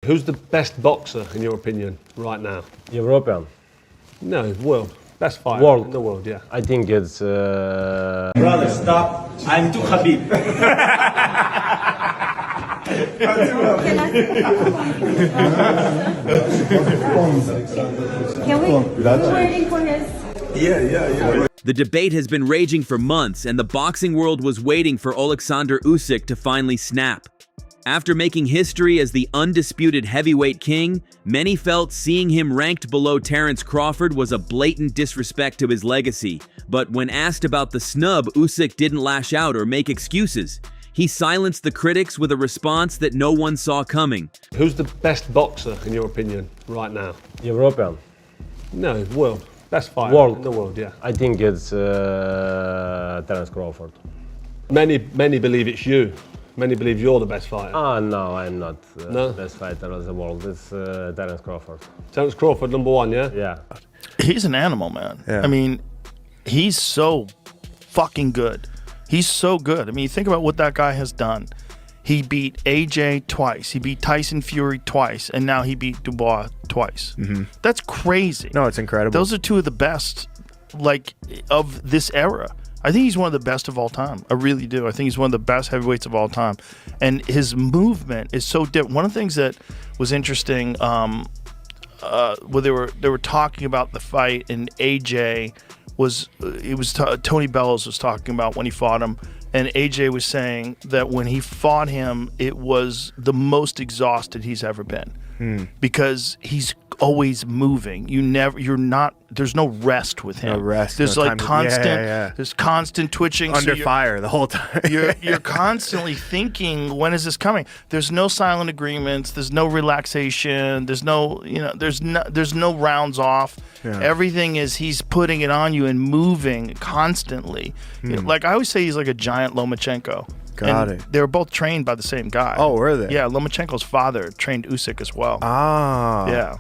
Who's the best boxer, in your opinion, right now? European. No, world. Best fighter World. in the world, yeah. I think it's... Brother, stop. I'm too Khabib. Can we? We're waiting for his... Yeah. The debate has been raging for months, and the boxing world was waiting for Oleksander Usyk to finally snap. After making history as the undisputed heavyweight king, many felt seeing him ranked below Terence Crawford was a blatant disrespect to his legacy. But when asked about the snub, Usyk didn't lash out or make excuses. He silenced the critics with a response that no one saw coming. Who's the best boxer, in your opinion, right now? European. No, world. Best fighter World. in the world, yeah. I think it's Terence Crawford. Many believe it's you. Many believe you're the best fighter. No, I'm not No? the best fighter of the world. It's Terence Crawford. Terence Crawford, number one, yeah? Yeah. He's an animal, man. Yeah. I mean, he's so fucking good. He's so good. I mean, you think about what that guy has done. He beat AJ twice. He beat Tyson Fury twice. And now he beat Dubois twice. Mm-hmm. That's crazy. No, it's incredible. Those are two of the best, like, of this era. I think he's one of the best of all time. I really do. I think he's one of the best heavyweights of all time. And his movement is so different. One of the things that was interesting, where they were talking about the fight, and AJ was, Tony Bellows was talking about when he fought him, and AJ was saying that when he fought him, it was the most exhausted he's ever been. Because he's always moving. There's no rest with him. No rest. There's no like time constant, yeah. there's constant twitching. Under so fire the whole time. you're constantly thinking, when is this coming? There's no silent agreements. There's no relaxation. There's no, there's no rounds off. Yeah. Everything is he's putting it on you and moving constantly. Like I always say, he's like a giant Lomachenko. Got And it. they were both trained by the same guy. Oh, were they? Yeah, Lomachenko's father trained Usyk as well. Ah. Yeah.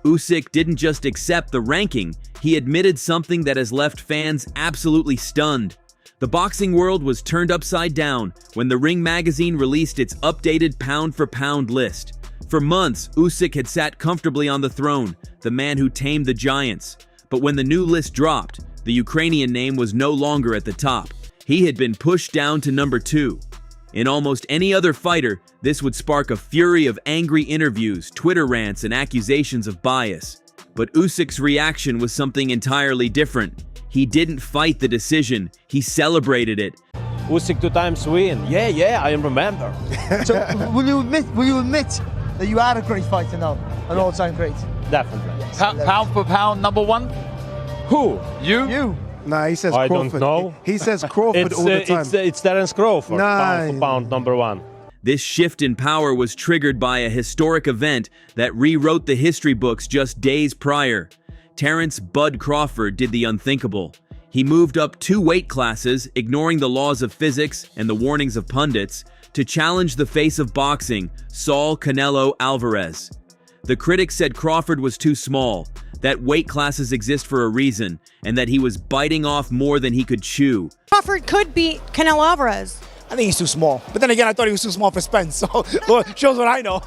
Usyk didn't just accept the ranking, he admitted something that has left fans absolutely stunned. The boxing world was turned upside down when the Ring magazine released its updated pound-for-pound list. For months, Usyk had sat comfortably on the throne, the man who tamed the giants. But when the new list dropped, the Ukrainian name was no longer at the top. He had been pushed down to number 2. In almost any other fighter, this would spark a fury of angry interviews, Twitter rants, and accusations of bias. But Usyk's reaction was something entirely different. He didn't fight the decision, he celebrated it. Usyk 2 times win. Yeah, I remember. So will you admit that you are a great fighter now, an all-time great? Definitely. Yes, Pound for pound, number one? Who? You? Nah, he says I Crawford. don't know. He says Crawford all the time. It's Terence Crawford, Nah. pound for pound, number 1. This shift in power was triggered by a historic event that rewrote the history books just days prior. Terence "Bud" Crawford did the unthinkable. He moved up 2 weight classes, ignoring the laws of physics and the warnings of pundits, to challenge the face of boxing, Saul Canelo Alvarez. The critics said Crawford was too small, that weight classes exist for a reason, and that he was biting off more than he could chew. Crawford could beat Canelo Alvarez. I think he's too small. But then again, I thought he was too small for Spence, so shows what I know.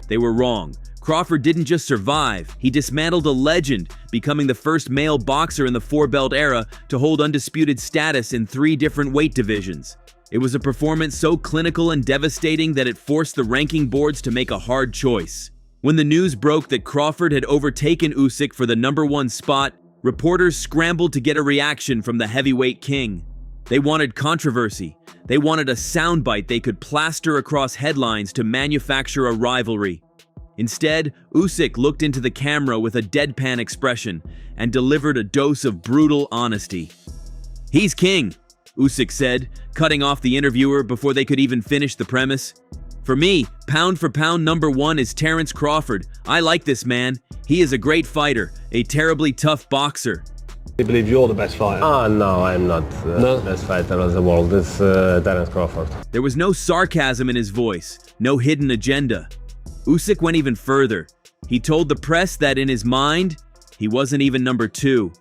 They were wrong. Crawford didn't just survive, he dismantled a legend, becoming the first male boxer in the 4-belt era to hold undisputed status in 3 different weight divisions. It was a performance so clinical and devastating that it forced the ranking boards to make a hard choice. When the news broke that Crawford had overtaken Usyk for the number 1 spot, reporters scrambled to get a reaction from the heavyweight king. They wanted controversy. They wanted a soundbite they could plaster across headlines to manufacture a rivalry. Instead, Usyk looked into the camera with a deadpan expression and delivered a dose of brutal honesty. "He's king," Usyk said, cutting off the interviewer before they could even finish the premise. "For me, pound for pound number 1 is Terence Crawford. I like this man. He is a great fighter, a terribly tough boxer." They believe you're the best fighter. No, I'm not the best fighter of the world. It's Terence Crawford. There was no sarcasm in his voice, no hidden agenda. Usyk went even further. He told the press that in his mind, he wasn't even number 2.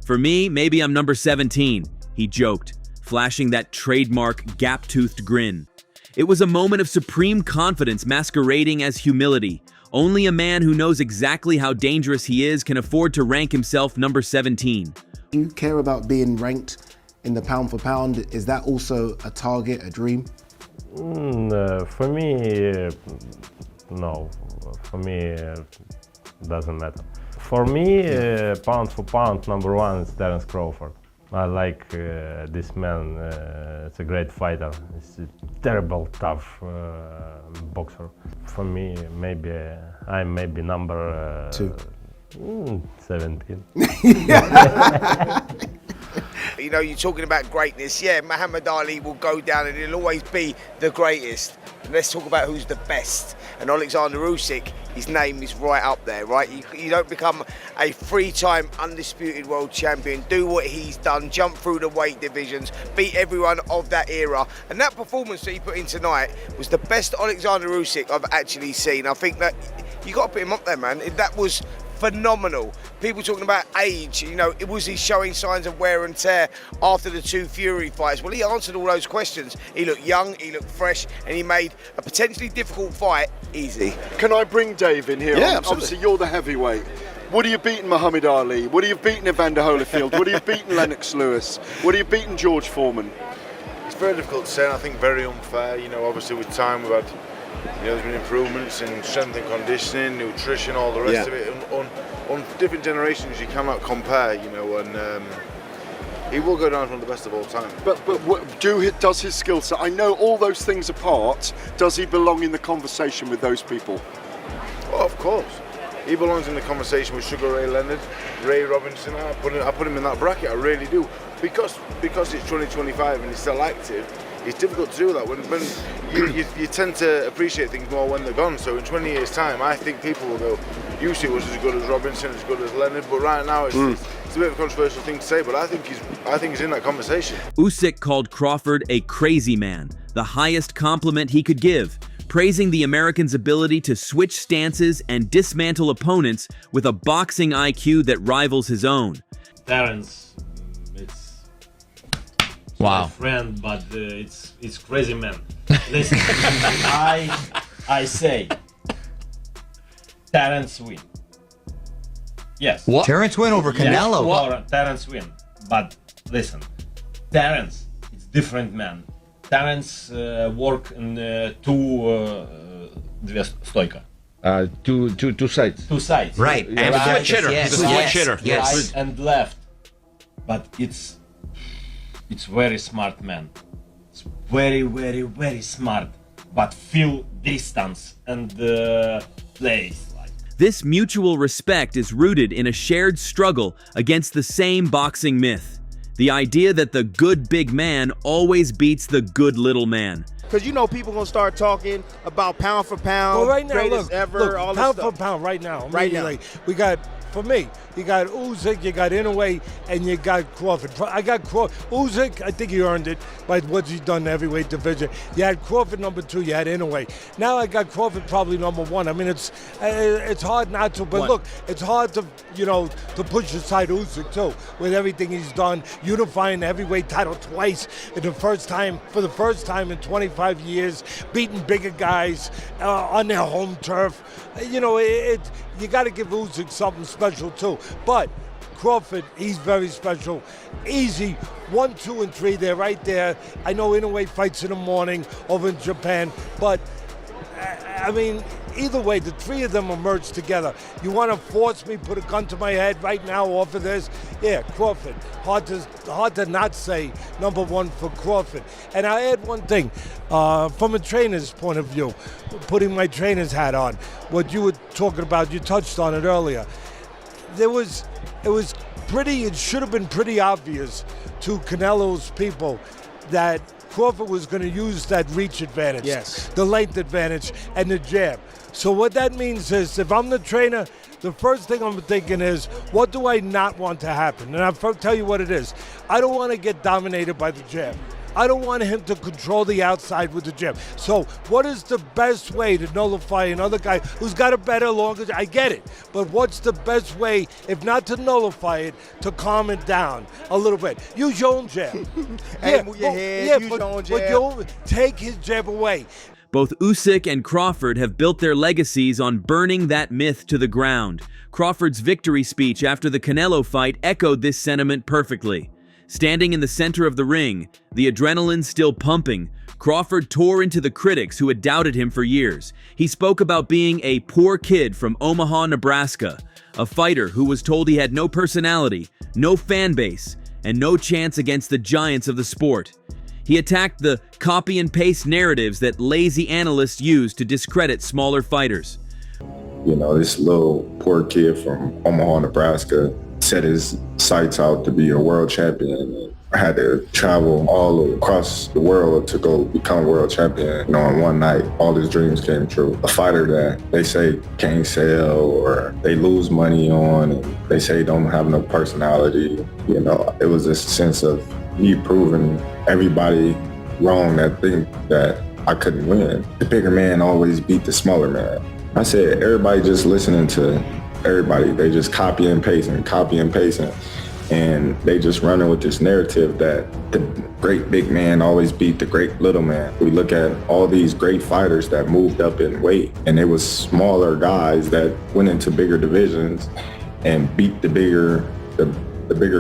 "For me, maybe I'm number 17, he joked, flashing that trademark gap-toothed grin. It was a moment of supreme confidence masquerading as humility. Only a man who knows exactly how dangerous he is can afford to rank himself number 17. Do you care about being ranked in the pound for pound? Is that also a target, a dream? For me, no. For me, doesn't matter. For me, pound for pound, number one is Terence Crawford. I like this man. It's a great fighter. He's a terrible, tough boxer. For me, I'm maybe number 17. You know, you're talking about greatness. Yeah, Muhammad Ali will go down and he'll always be the greatest. And let's talk about who's the best. And Oleksander Usyk, his name is right up there, right? You don't become a three-time undisputed world champion, do what he's done, jump through the weight divisions, beat everyone of that era. And that performance that he put in tonight was the best Oleksander Usyk I've actually seen. I think that you got to put him up there, man. That was phenomenal. People talking about age, you know, was he showing signs of wear and tear after the two Fury fights? Well, he answered all those questions. He looked young, he looked fresh, and he made a potentially difficult fight easy. Can I bring Dave in here? Yeah, absolutely. Obviously, you're the heavyweight. Would he have beaten Muhammad Ali? Would he have beaten Evander Holyfield? Would he have beaten Lennox Lewis? Would he have beaten George Foreman? It's very difficult to say, and I think very unfair. You know, obviously with time we've had, you know, there's been improvements in strength and conditioning, nutrition, all the rest of it. On different generations, you cannot compare, you know, and he will go down as one of the best of all time. But does his skill set, I know all those things apart, does he belong in the conversation with those people? Well, of course. He belongs in the conversation with Sugar Ray Leonard, Ray Robinson. I put him in that bracket, I really do. Because it's 2025 and he's still active, it's difficult to do that. When you tend to appreciate things more when they're gone. So in 20 years' time, I think people will go, Usyk was as good as Robinson, as good as Leonard, but right now it's a bit of a controversial thing to say, but I think he's in that conversation. Usyk called Crawford a crazy man, the highest compliment he could give, praising the American's ability to switch stances and dismantle opponents with a boxing IQ that rivals his own. Terence, it's my friend, but it's crazy man. Listen, I say Terence win. Yes. What? Terence win over Canelo? Yes, Terence win. But listen, Terence is different man. Terence work in две стойка. Two sides. Two sides. Right. And a switch hitter. Yes. He's a switch hitter. Yes. Right and left. But it's very smart man. It's very, very, very smart. But feel distance and plays. This mutual respect is rooted in a shared struggle against the same boxing myth. The idea that the good big man always beats the good little man. Because you know people gonna start talking about pound for pound, well, right now, greatest look, ever, all this pound stuff. for pound right now. Right now. We got, for me, you got Usyk, you got Inoue, and you got Crawford. I got Usyk, I think he earned it by what he's done in the heavyweight division. You had Crawford number 2, you had Inoue. Now I got Crawford probably number 1. I mean, it's hard not to, but look, it's hard to, to push aside Usyk too, with everything he's done, unifying the heavyweight title twice for the first time in 25 years, beating bigger guys on their home turf. You got to give Usyk something special too. But Crawford, he's very special. Easy, 1, 2, and 3, they're right there. I know Inoue fights in the morning over in Japan, but I mean, either way, the three of them emerged together. You want to force me, put a gun to my head right now off of this? Yeah, Crawford. Hard to not say number 1 for Crawford. And I add one thing, from a trainer's point of view, putting my trainer's hat on, what you were talking about, you touched on it earlier. It should have been pretty obvious to Canelo's people that Crawford was going to use that reach advantage, the length advantage, and the jab. So what that means is, if I'm the trainer, the first thing I'm thinking is, what do I not want to happen? And I'll tell you what it is. I don't want to get dominated by the jab. I don't want him to control the outside with the jab. So what is the best way to nullify another guy who's got a better, longer, I get it, but what's the best way, if not to nullify it, to calm it down a little bit? Use your own jab. Move your head, use your own jab. But you take his jab away. Both Usyk and Crawford have built their legacies on burning that myth to the ground. Crawford's victory speech after the Canelo fight echoed this sentiment perfectly. Standing in the center of the ring, the adrenaline still pumping, Crawford tore into the critics who had doubted him for years. He spoke about being a poor kid from Omaha, Nebraska, a fighter who was told he had no personality, no fan base, and no chance against the giants of the sport. He attacked the copy and paste narratives that lazy analysts use to discredit smaller fighters. You know, this little poor kid from Omaha, Nebraska set his sights out to be a world champion. I had to travel all across the world to go become world champion. You know, in one night, all his dreams came true. A fighter that they say can't sell or they lose money on, and they say don't have no personality. You know, it was this sense of me proving everybody wrong that think that I couldn't win. The bigger man always beat the smaller man. I said, everybody just listening to everybody. They just copy and pasting. And they just running with this narrative that the great big man always beat the great little man. We look at all these great fighters that moved up in weight, and it was smaller guys that went into bigger divisions and beat the bigger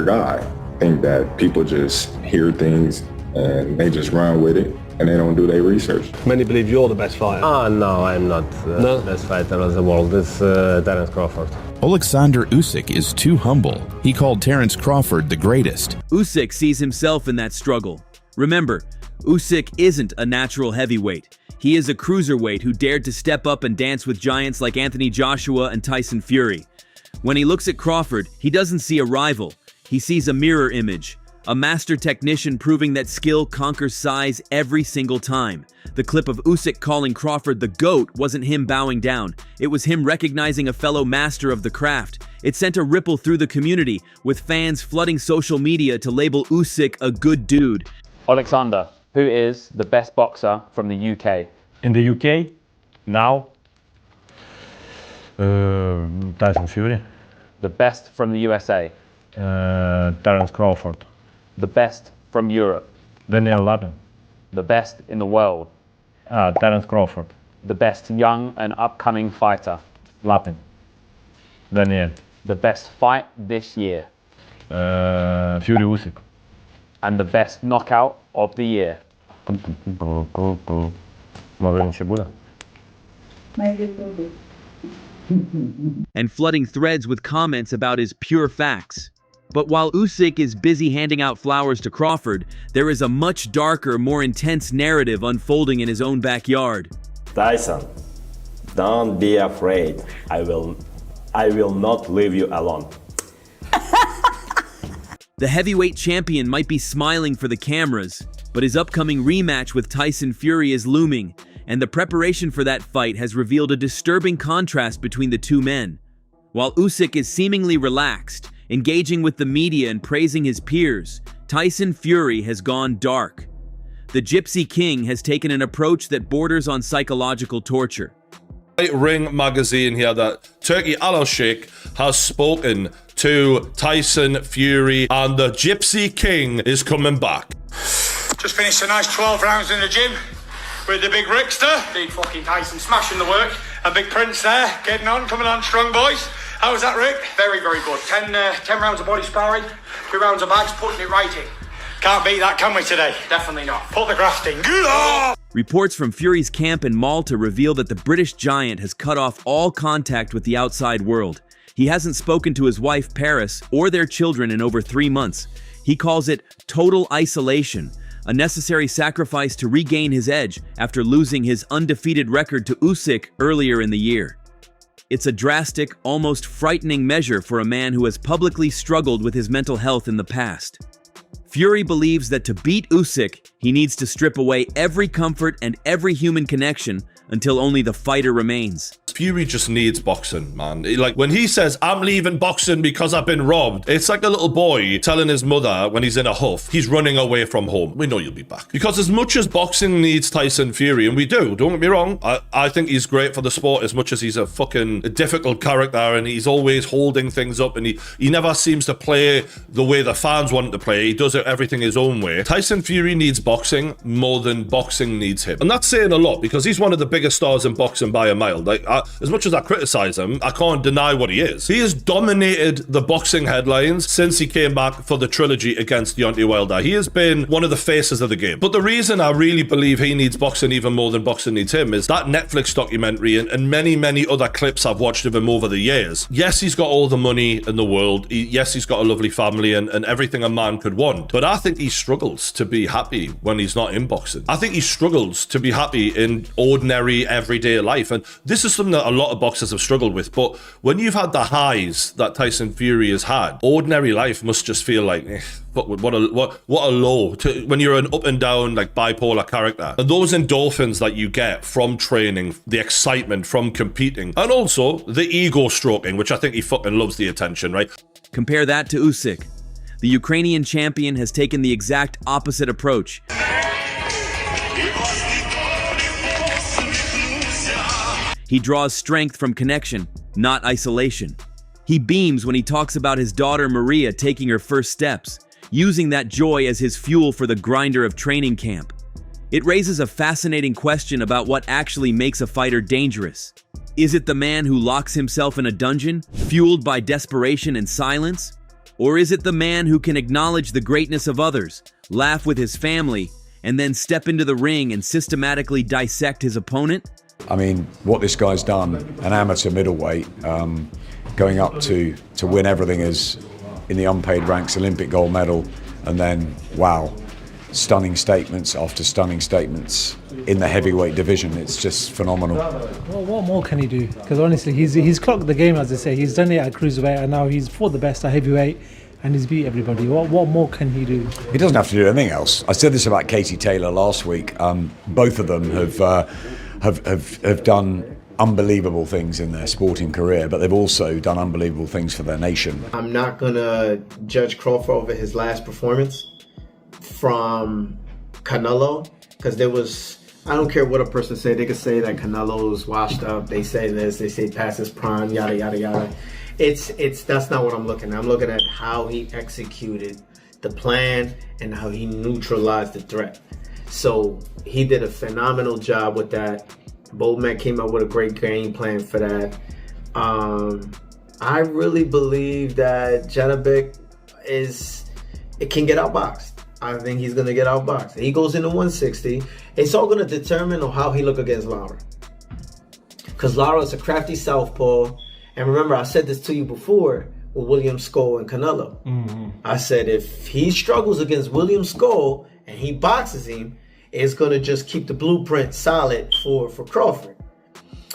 guy. I think that people just hear things and they just run with it and they don't do their research. Many believe you're the best fighter. No, I'm not the best fighter of the world. It's Terence Crawford. Oleksander Usyk is too humble. He called Terence Crawford the greatest. Usyk sees himself in that struggle. Remember, Usyk isn't a natural heavyweight. He is a cruiserweight who dared to step up and dance with giants like Anthony Joshua and Tyson Fury. When he looks at Crawford, he doesn't see a rival. He sees a mirror image, a master technician proving that skill conquers size every single time. The clip of Usyk calling Crawford the GOAT wasn't him bowing down. It was him recognizing a fellow master of the craft. It sent a ripple through the community, with fans flooding social media to label Usyk a good dude. Oleksander, who is the best boxer from the UK? In the UK, now, Tyson Fury. The best from the USA? Terence Crawford. The best from Europe? Daniel Lapin. The best in the world? Terence Crawford. The best young and upcoming fighter? Lapin. Daniel. The best fight this year? Fury Usyk. And the best knockout of the year? And flooding threads with comments about his pure facts. But while Usyk is busy handing out flowers to Crawford, there is a much darker, more intense narrative unfolding in his own backyard. Tyson, don't be afraid. I will not leave you alone. The heavyweight champion might be smiling for the cameras, but his upcoming rematch with Tyson Fury is looming, and the preparation for that fight has revealed a disturbing contrast between the two men. While Usyk is seemingly relaxed, engaging with the media and praising his peers, Tyson Fury has gone dark. The Gypsy King has taken an approach that borders on psychological torture. Ring magazine here that Turkey Usyk has spoken to Tyson Fury and the Gypsy King is coming back. Just finished a nice 12 rounds in the gym with the big Rickster, big fucking Tyson smashing the work, and Big Prince there, getting on, coming on strong, boys. How was that, Rick? Very, very good. 10 rounds of body sparring, 2 rounds of bags, putting it right in. Can't beat that, can we, today? Definitely not. Put the graft in. Reports from Fury's camp in Malta reveal that the British giant has cut off all contact with the outside world. He hasn't spoken to his wife, Paris, or their children in over 3 months. He calls it total isolation, a necessary sacrifice to regain his edge after losing his undefeated record to Usyk earlier in the year. It's a drastic, almost frightening measure for a man who has publicly struggled with his mental health in the past. Fury believes that to beat Usyk, he needs to strip away every comfort and every human connection until only the fighter remains. Fury just needs boxing, man. Like, when he says, I'm leaving boxing because I've been robbed, it's like a little boy telling his mother when he's in a huff, he's running away from home. We know you'll be back. Because as much as boxing needs Tyson Fury, and we do, don't get me wrong, I think he's great for the sport as much as he's a fucking difficult character and he's always holding things up and he never seems to play the way the fans want him to play. He does everything his own way. Tyson Fury needs boxing more than boxing needs him. And that's saying a lot because he's one of the biggest stars in boxing by a mile. Like, as much as I criticize him, I can't deny what he is. He has dominated the boxing headlines since he came back for the trilogy against Deontay Wilder. He has been one of the faces of the game. But the reason I really believe he needs boxing even more than boxing needs him is that Netflix documentary and many, many other clips I've watched of him over the years. Yes, he's got all the money in the world. Yes, he's got a lovely family and everything a man could want. But I think he struggles to be happy when he's not in boxing. I think he struggles to be happy in ordinary, everyday life. And this is something that a lot of boxers have struggled with. But when you've had the highs that Tyson Fury has had, ordinary life must just feel like, what a low when you're an up and down, like, bipolar character. And those endorphins that you get from training, the excitement from competing, and also the ego stroking, which I think he fucking loves the attention, right? Compare that to Usyk. The Ukrainian champion has taken the exact opposite approach. He draws strength from connection, not isolation. He beams when he talks about his daughter Maria taking her first steps, using that joy as his fuel for the grinder of training camp. It raises a fascinating question about what actually makes a fighter dangerous. Is it the man who locks himself in a dungeon, fueled by desperation and silence? Or is it the man who can acknowledge the greatness of others, laugh with his family, and then step into the ring and systematically dissect his opponent? I mean, what this guy's done, an amateur middleweight, going up to win everything as in the unpaid ranks, Olympic gold medal, and then, wow, stunning statements after stunning statements in the heavyweight division. It's just phenomenal. Well, what more can he do? Because honestly, he's clocked the game, as they say. He's done it at cruiserweight, and now he's fought the best at heavyweight, and he's beat everybody. What more can he do? He doesn't have to do anything else. I said this about Katie Taylor last week. Both of them have done unbelievable things in their sporting career, but they've also done unbelievable things for their nation. I'm not gonna judge Crawford over his last performance from Canelo, because there was, I don't care what a person say, they could say that Canelo's washed up, they say this, they say past his prime, yada yada yada. That's not what I'm looking at. I'm looking at how he executed the plan and how he neutralized the threat. So he did a phenomenal job with that. Bowman came up with a great game plan for that. I really believe that Janabek can get outboxed. I think he's going to get outboxed. He goes into 160. It's all going to determine on how he look against Lara. Because Lara is a crafty southpaw. And remember, I said this to you before with William Skull and Canelo. Mm-hmm. I said if he struggles against William Skull and he boxes him, it's going to just keep the blueprint solid for Crawford.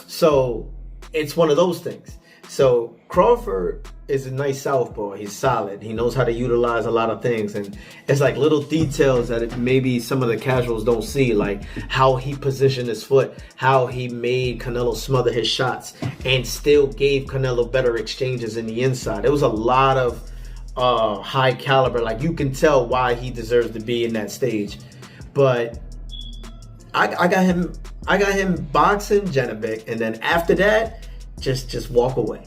So it's one of those things. So Crawford is a nice southpaw. He's solid. He knows how to utilize a lot of things. And it's like little details that maybe some of the casuals don't see, like how he positioned his foot, how he made Canelo smother his shots and still gave Canelo better exchanges in the inside. It was a lot of high caliber. Like, you can tell why he deserves to be in that stage. But I got him boxing Janabek, and then after that, just walk away.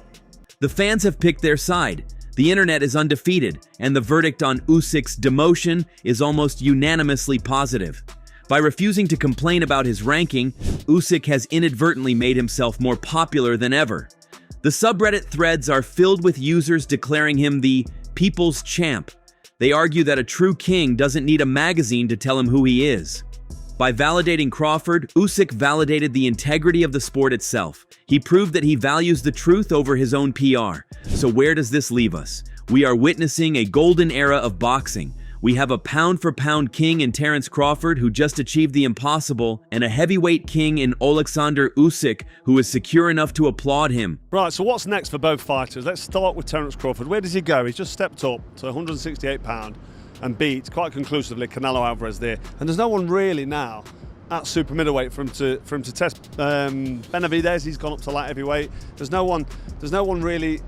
The fans have picked their side. The internet is undefeated, and the verdict on Usyk's demotion is almost unanimously positive. By refusing to complain about his ranking, Usyk has inadvertently made himself more popular than ever. The subreddit threads are filled with users declaring him the people's champ. They argue that a true king doesn't need a magazine to tell him who he is. By validating Crawford, Usyk validated the integrity of the sport itself. He proved that he values the truth over his own PR. So where does this leave us? We are witnessing a golden era of boxing. We have a pound-for-pound king in Terence Crawford, who just achieved the impossible, and a heavyweight king in Oleksander Usyk, who is secure enough to applaud him. Right, so what's next for both fighters? Let's start with Terence Crawford. Where does he go? He's just stepped up to £168. and beat quite conclusively Canelo Alvarez there. And there's no one really now at super middleweight for him to test. Benavidez, he's gone up to light heavyweight. There's no one really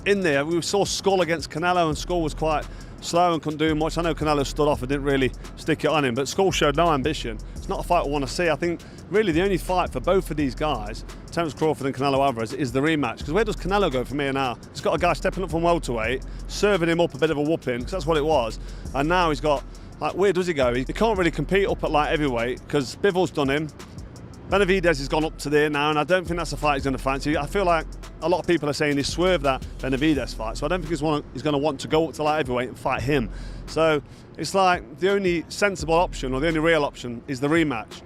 in there. We saw Skull against Canelo, and Skull was quite slow and couldn't do much. I know Canelo stood off and didn't really stick it on him, but Skull showed no ambition. It's not a fight I want to see. I think really the only fight for both of these guys, Terence Crawford and Canelo Alvarez, is the rematch. Because where does Canelo go from here now? He's got a guy stepping up from welterweight, serving him up a bit of a whooping, because that's what it was. And now he's got, like, where does he go? He can't really compete up at light heavyweight because Bivol's done him. Benavidez has gone up to there now, and I don't think that's a fight he's going to fancy. I feel like a lot of people are saying he swerved that Benavidez fight, so I don't think he's going to want to go up to light heavyweight and fight him. So it's like the only sensible option, or the only real option, is the rematch.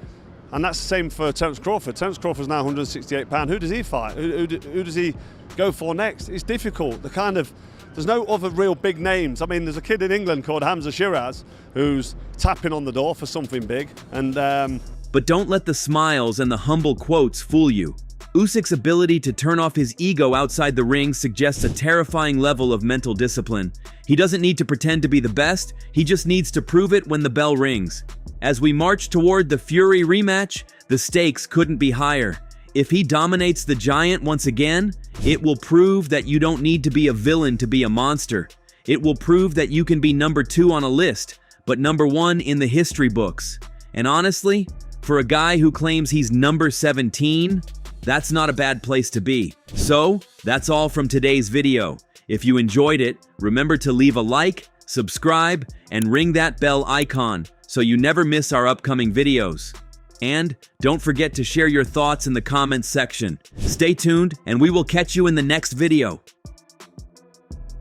And that's the same for Terence Crawford. Terence Crawford's now 168 pounds. Who does he fight? Who does he go for next? It's difficult. There's no other real big names. I mean, there's a kid in England called Hamza Shiraz who's tapping on the door for something big. But don't let the smiles and the humble quotes fool you. Usyk's ability to turn off his ego outside the ring suggests a terrifying level of mental discipline. He doesn't need to pretend to be the best, he just needs to prove it when the bell rings. As we march toward the Fury rematch, the stakes couldn't be higher. If he dominates the Giant once again, it will prove that you don't need to be a villain to be a monster. It will prove that you can be number 2 on a list, but number 1 in the history books. And honestly, for a guy who claims he's number 17, that's not a bad place to be. So, that's all from today's video. If you enjoyed it, remember to leave a like, subscribe, and ring that bell icon so you never miss our upcoming videos. And don't forget to share your thoughts in the comments section. Stay tuned, and we will catch you in the next video.